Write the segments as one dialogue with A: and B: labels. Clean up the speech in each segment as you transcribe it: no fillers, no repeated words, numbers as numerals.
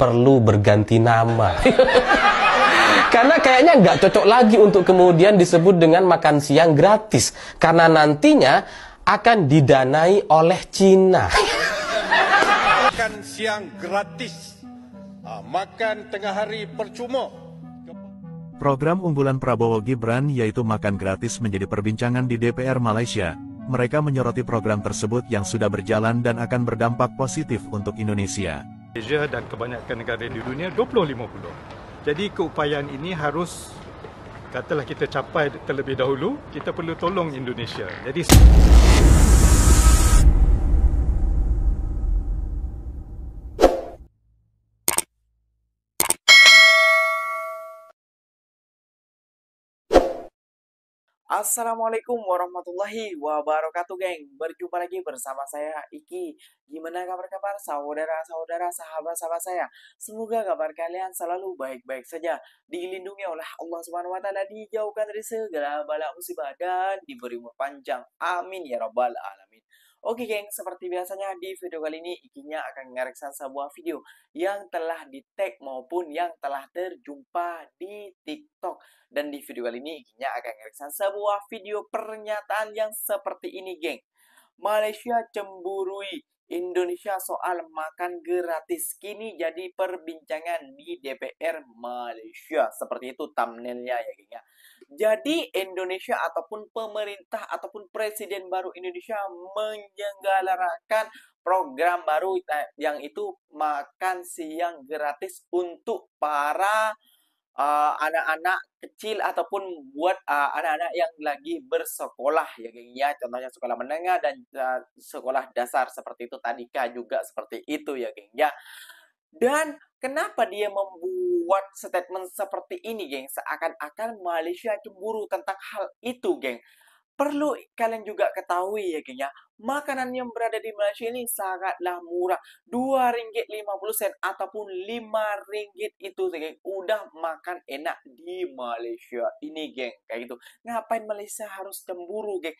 A: perlu berganti nama. Karena kayaknya nggak cocok lagi untuk kemudian disebut dengan makan siang gratis. Karena nantinya akan didanai oleh Cina.
B: Makan siang gratis, makan tengah hari percuma.
C: Program unggulan Prabowo Gibran yaitu makan gratis menjadi perbincangan di DPR Malaysia. Mereka menyoroti program tersebut yang sudah berjalan dan akan berdampak positif untuk Indonesia.
D: Malaysia dan kebanyakan negara di dunia 2050. Jadi keupayaan ini harus, katalah kita capai terlebih dahulu, kita perlu tolong Indonesia. Jadi
E: Assalamualaikum warahmatullahi wabarakatuh, geng. Berjumpa lagi bersama saya, Iki. Gimana kabar-kabar saudara-saudara, sahabat-sahabat saya? Semoga kabar kalian selalu baik-baik saja, dilindungi oleh Allah Subhanahu wa taala, dijauhkan dari segala bala musibah dan diberi umur panjang. Amin ya rabbal alamin. Oke, geng, seperti biasanya di video kali ini Ikinya akan mengereksan sebuah video yang telah di-tag maupun yang telah terjumpa di TikTok. Dan di video kali ini Ikinya akan mengereksan sebuah video pernyataan yang seperti ini, geng. Malaysia cemburui Indonesia soal makan gratis, kini jadi perbincangan di DPR Malaysia. Seperti itu thumbnailnya ya, geng ya. Jadi Indonesia ataupun pemerintah ataupun presiden baru Indonesia menyelenggarakan program baru yang itu makan siang gratis untuk para anak-anak kecil ataupun buat anak-anak yang lagi bersekolah ya, geng ya. Contohnya sekolah menengah dan sekolah dasar seperti itu, tadika juga seperti itu ya, geng ya. Dan kenapa dia membuat statement seperti ini, geng? Seakan-akan Malaysia cemburu tentang hal itu, geng. Perlu kalian juga ketahui ya, geng ya. Makanan yang berada di Malaysia ini sangatlah murah. RM2.50 ataupun RM5 itu, geng. Udah makan enak di Malaysia ini, geng. Kayak gitu. Ngapain Malaysia harus cemburu, geng?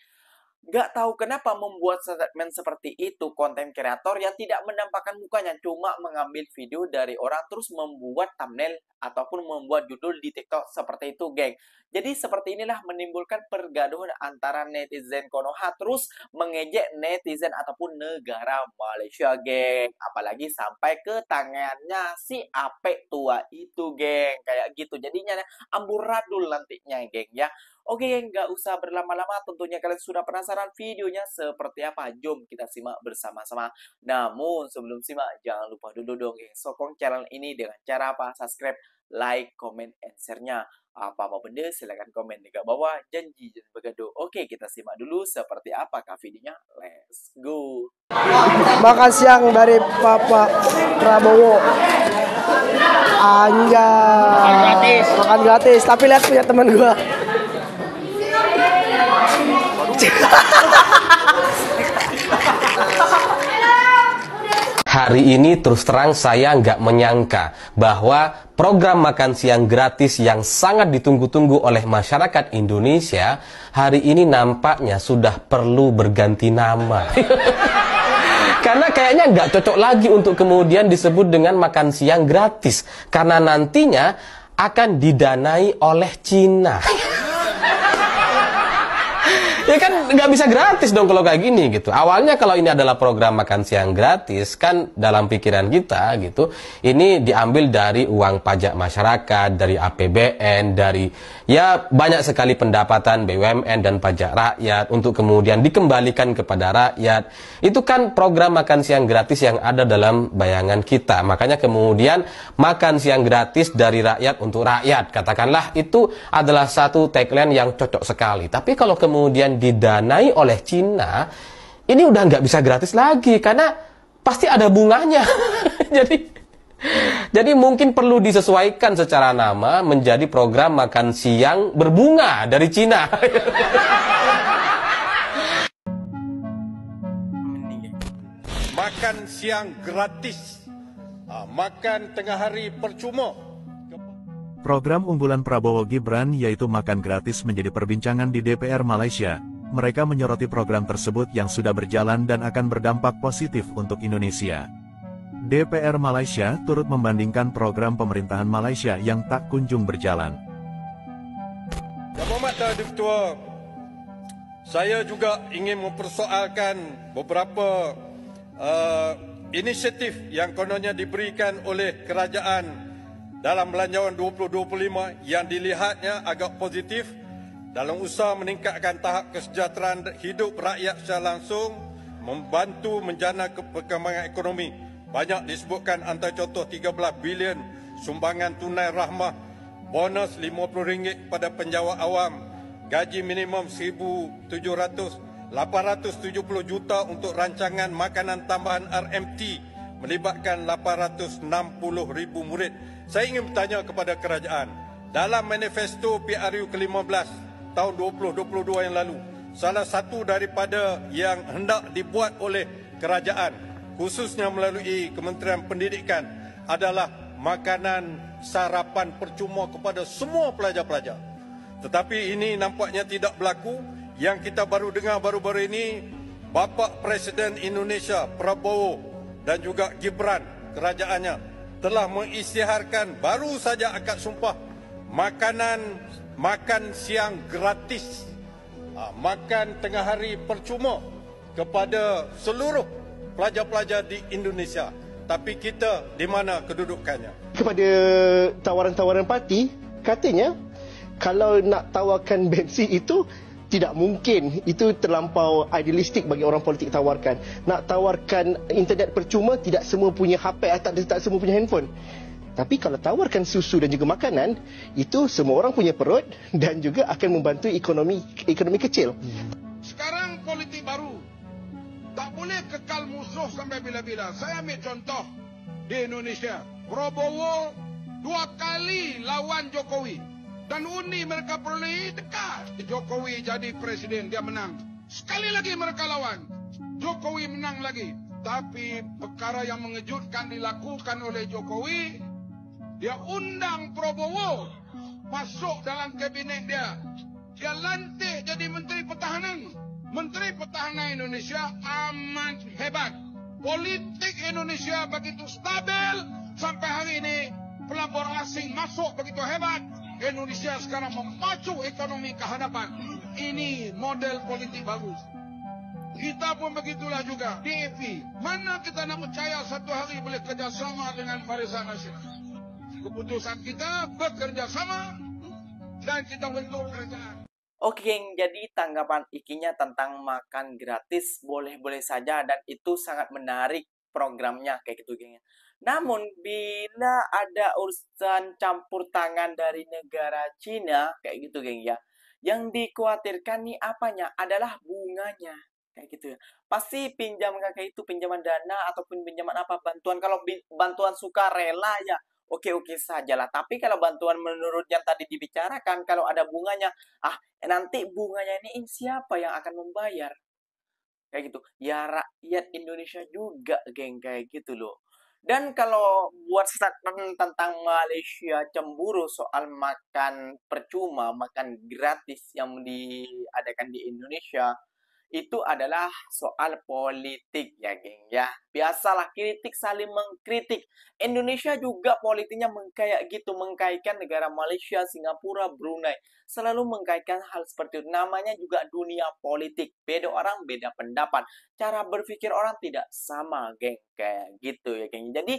E: Gak tahu kenapa membuat statement seperti itu konten kreator yang tidak menampakkan mukanya, cuma mengambil video dari orang terus membuat thumbnail ataupun membuat judul di TikTok seperti itu, geng. Jadi seperti inilah menimbulkan pergaduhan antara netizen Konoha terus mengejek netizen ataupun negara Malaysia, geng. Apalagi sampai ke tangannya si Apek tua itu, geng. Kayak gitu. Jadinya amburadul nantinya, geng ya. Oke, geng, nggak usah berlama-lama. Tentunya kalian sudah penasaran videonya seperti apa. Jom kita simak bersama-sama. Namun sebelum simak, jangan lupa dulu dong, geng, sokong channel ini dengan cara apa? Subscribe, like, comment, and share-nya. Apa-apa benda, silahkan komen di bawah. Janji jangan begaduh. Oke, kita simak dulu seperti apakah videonya. Let's go.
F: Makan siang dari Bapak Prabowo. Anjay. Makan gratis. Tapi lihat punya teman gua.
A: Hari ini terus terang saya nggak menyangka bahwa program makan siang gratis yang sangat ditunggu-tunggu oleh masyarakat Indonesia hari ini nampaknya sudah perlu berganti nama. Karena kayaknya nggak cocok lagi untuk kemudian disebut dengan makan siang gratis. Karena nantinya akan didanai oleh Cina. Ya kan nggak bisa gratis dong kalau kayak gini gitu. Awalnya kalau ini adalah program makan siang gratis, kan dalam pikiran kita gitu, ini diambil dari uang pajak masyarakat, dari APBN, dari ya banyak sekali pendapatan BUMN dan pajak rakyat untuk kemudian dikembalikan kepada rakyat. Itu kan program makan siang gratis yang ada dalam bayangan kita. Makanya kemudian makan siang gratis dari rakyat untuk rakyat, katakanlah itu adalah satu tagline yang cocok sekali. Tapi kalau kemudian didanai oleh Cina, ini udah nggak bisa gratis lagi karena pasti ada bunganya. Jadi mungkin perlu disesuaikan secara nama menjadi program makan siang berbunga dari Cina.
B: Makan siang gratis, makan tengah hari percuma.
C: Program unggulan Prabowo Gibran yaitu makan gratis menjadi perbincangan di DPR Malaysia. Mereka menyoroti program tersebut yang sudah berjalan dan akan berdampak positif untuk Indonesia. DPR Malaysia turut membandingkan program pemerintahan Malaysia yang tak kunjung berjalan.
B: Yang Berhormat Tuan Ketua, saya juga ingin mempersoalkan beberapa inisiatif yang kononnya diberikan oleh kerajaan dalam Belanjawan 2025 yang dilihatnya agak positif dalam usaha meningkatkan tahap kesejahteraan hidup rakyat secara langsung, membantu menjana perkembangan ekonomi. Banyak disebutkan antara contoh 13 bilion sumbangan tunai rahmah, bonus RM50 kepada penjawat awam, gaji minimum 1,700, 870 juta untuk rancangan makanan tambahan RMT melibatkan 860,000 murid. Saya ingin bertanya kepada kerajaan, dalam manifesto PRU ke-15 tahun 2022 yang lalu, salah satu daripada yang hendak dibuat oleh kerajaan, khususnya melalui Kementerian Pendidikan, adalah makanan sarapan percuma kepada semua pelajar-pelajar. Tetapi ini nampaknya tidak berlaku. Yang kita baru dengar baru-baru ini, Bapa Presiden Indonesia Prabowo dan juga Gibran kerajaannya telah mengisytiharkan baru saja akad sumpah makan siang gratis, makan tengah hari percuma kepada seluruh pelajar-pelajar di Indonesia. Tapi kita di mana kedudukannya?
G: Kepada tawaran-tawaran parti, katanya kalau nak tawarkan bensin itu tidak mungkin, itu terlampau idealistik bagi orang politik tawarkan. Nak tawarkan internet percuma, tidak semua punya HP, tak semua punya handphone. Tapi kalau tawarkan susu dan juga makanan, itu semua orang punya perut dan juga akan membantu ekonomi kecil.
H: Sekarang politik baru. Tak boleh kekal musuh sampai bila-bila. Saya ambil contoh di Indonesia. Prabowo 2 kali lawan Jokowi. Dan undi mereka peroleh dekat. Jokowi jadi presiden, dia menang. Sekali lagi mereka lawan, Jokowi menang lagi. Tapi perkara yang mengejutkan dilakukan oleh Jokowi, dia undang Prabowo masuk dalam kabinet dia. Dia lantik jadi Menteri Pertahanan. Menteri Pertahanan Indonesia amat hebat. Politik Indonesia begitu stabil sampai hari ini. Pelabur asing masuk begitu hebat. Indonesia sekarang memacu ekonomi ke hadapan. Ini model politik bagus. Kita pun begitulah juga. DAP, mana kita nak percaya satu hari boleh kerjasama dengan Barisan Nasional? Keputusan kita bekerjasama dan kita bentuk kerajaan.
E: Oke, geng, jadi tanggapan Ikinya tentang makan gratis boleh-boleh saja dan itu sangat menarik programnya kayak gitu, geng. Namun bila ada urusan campur tangan dari negara Cina kayak gitu, geng ya, yang dikhawatirkan nih apanya adalah bunganya kayak gitu ya. Pasti pinjam kayak itu pinjaman dana ataupun pinjaman apa bantuan, kalau bantuan sukarela ya oke-oke saja lah. Tapi kalau bantuan menurut yang tadi dibicarakan, kalau ada bunganya, nanti bunganya ini siapa yang akan membayar? Kayak gitu. Ya rakyat Indonesia juga, geng, kayak gitu loh. Dan kalau buat statement tentang Malaysia cemburu soal makan percuma, makan gratis yang diadakan di Indonesia, itu adalah soal politik ya, geng ya. Biasalah kritik saling mengkritik. Indonesia juga politiknya kayak gitu, mengkaitkan negara Malaysia, Singapura, Brunei. Selalu mengkaitkan hal seperti itu. Namanya juga dunia politik. Beda orang, beda pendapat. Cara berpikir orang tidak sama, geng. Kayak gitu ya, geng. Jadi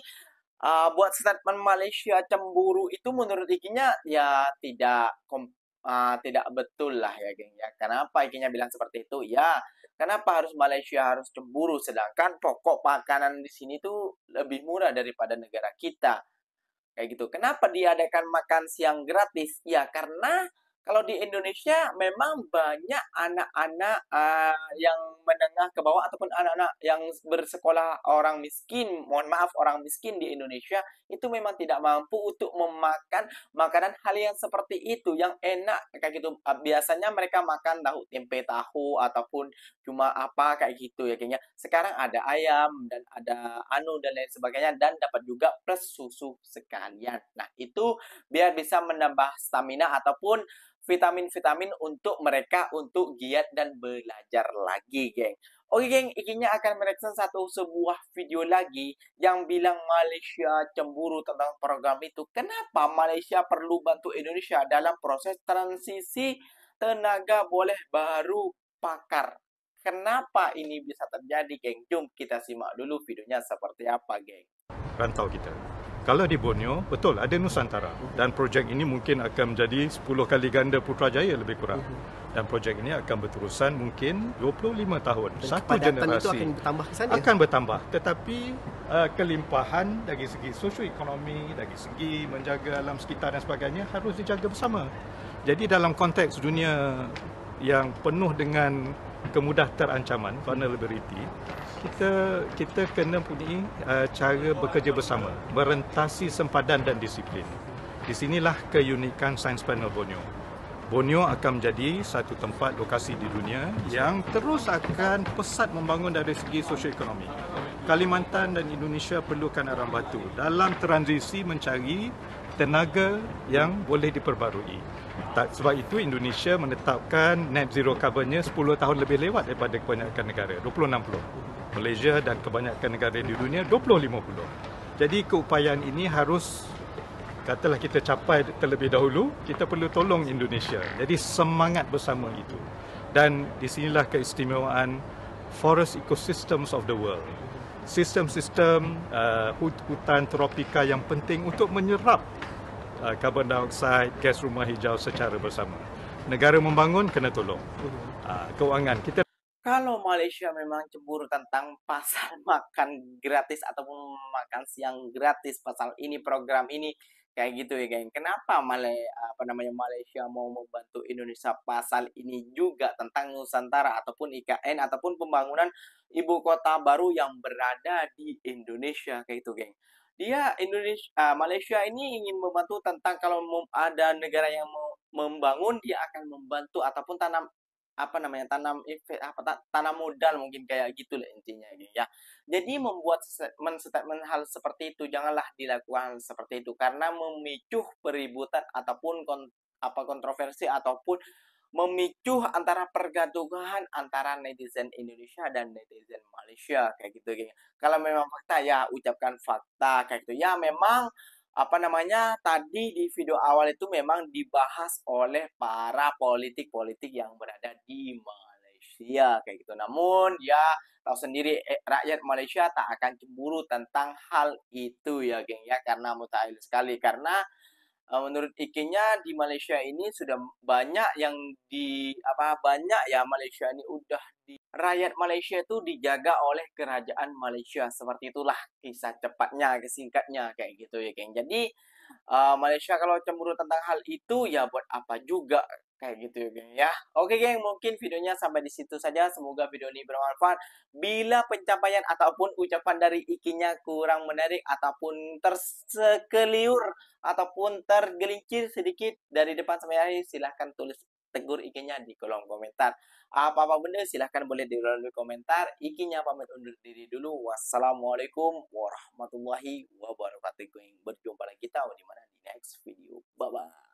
E: buat statement Malaysia cemburu itu menurut Ikinya ya tidak betul lah ya, geng ya. Kenapa Ikinya bilang seperti itu? Ya, kenapa harus Malaysia harus cemburu sedangkan pokok makanan di sini tuh lebih murah daripada negara kita. Kayak gitu. Kenapa diadakan makan siang gratis? Ya, karena kalau di Indonesia memang banyak anak-anak yang menengah ke bawah ataupun anak-anak yang bersekolah orang miskin, orang miskin di Indonesia itu memang tidak mampu untuk memakan makanan hal yang seperti itu, yang enak kayak gitu. Biasanya mereka makan tempe tahu ataupun cuma apa kayak gitu ya, kayaknya. Sekarang ada ayam dan ada dan lain sebagainya dan dapat juga plus susu sekalian. Nah, itu biar bisa menambah stamina ataupun vitamin-vitamin untuk mereka untuk giat dan belajar lagi, geng. Oke, geng, ikinya akan mereaction sebuah video lagi yang bilang Malaysia cemburu tentang program itu. Kenapa Malaysia perlu bantu Indonesia dalam proses transisi tenaga boleh baru pakar? Kenapa ini bisa terjadi, geng? Jom kita simak dulu videonya seperti apa, geng.
D: Rantau kita. Kalau di Borneo, betul ada Nusantara. Dan projek ini mungkin akan menjadi 10 kali ganda Putrajaya lebih kurang. Dan projek ini akan berterusan mungkin 25 tahun. Dan satu generasi. Itu akan bertambah ke sana? Akan bertambah. Tetapi kelimpahan dari segi sosioekonomi, dari segi menjaga alam sekitar dan sebagainya harus dijaga bersama. Jadi dalam konteks dunia yang penuh dengan kemudah terancaman, vulnerability, kita kena punya cara bekerja bersama, merentasi sempadan dan disiplin. Di sinilah keunikan Science Panel Borneo. Borneo akan menjadi satu tempat lokasi di dunia yang terus akan pesat membangun dari segi sosioekonomi. Kalimantan dan Indonesia perlukan arang batu dalam transisi mencari tenaga yang boleh diperbarui. Sebab itu Indonesia menetapkan net zero carbonnya 10 tahun lebih lewat daripada kebanyakan negara, 2060. Malaysia dan kebanyakan negara di dunia 2050. Jadi keupayaan ini harus katalah kita capai terlebih dahulu, kita perlu tolong Indonesia. Jadi semangat bersama itu. Dan di sinilah keistimewaan forest ecosystems of the world. Sistem-sistem hutan tropika yang penting untuk menyerap karbon dioksida, gas rumah hijau secara bersama. Negara membangun, kena tolong. Keuangan kita.
E: Kalau Malaysia memang cemburu tentang pasal makan gratis ataupun makan siang gratis, pasal ini, program ini, kayak gitu ya, geng. Kenapa Malaysia mau membantu Indonesia pasal ini juga tentang Nusantara ataupun IKN ataupun pembangunan ibu kota baru yang berada di Indonesia, kayak itu, geng. Malaysia ini ingin membantu tentang kalau ada negara yang mau membangun, dia akan membantu ataupun tanam modal mungkin kayak gitulah intinya ya. Jadi membuat statement hal seperti itu janganlah dilakukan seperti itu karena memicu peributan ataupun kontroversi ataupun memicu antara pergaduhan antara netizen Indonesia dan netizen Malaysia kayak gitu geng. Kalau memang fakta ya ucapkan fakta kayak gitu. Ya memang tadi di video awal itu memang dibahas oleh para politik-politik yang berada di Malaysia kayak gitu. Namun ya tahu sendiri rakyat Malaysia tak akan cemburu tentang hal itu ya geng ya, karena mutakhir sekali karena menurut ikinya di Malaysia ini sudah banyak yang banyak ya Malaysia ini udah rakyat Malaysia itu dijaga oleh kerajaan Malaysia. Seperti itulah kisah cepatnya, singkatnya kayak gitu ya, geng. Jadi Malaysia kalau cemburu tentang hal itu ya buat apa juga kayak gitu ya, geng ya. Oke, geng, mungkin videonya sampai di situ saja. Semoga video ini bermanfaat. Bila pencapaian ataupun ucapan dari ikinya kurang menarik ataupun tersekeliur ataupun tergelincir sedikit dari depan sampai akhir, silahkan tulis tegur ikinya di kolom komentar. Apa-apa benda silahkan boleh di kolom komentar. Ikinya pamit undur diri dulu. Wassalamualaikum warahmatullahi wabarakatuh. Berjumpa lagi kita di mana di next video. Bye bye.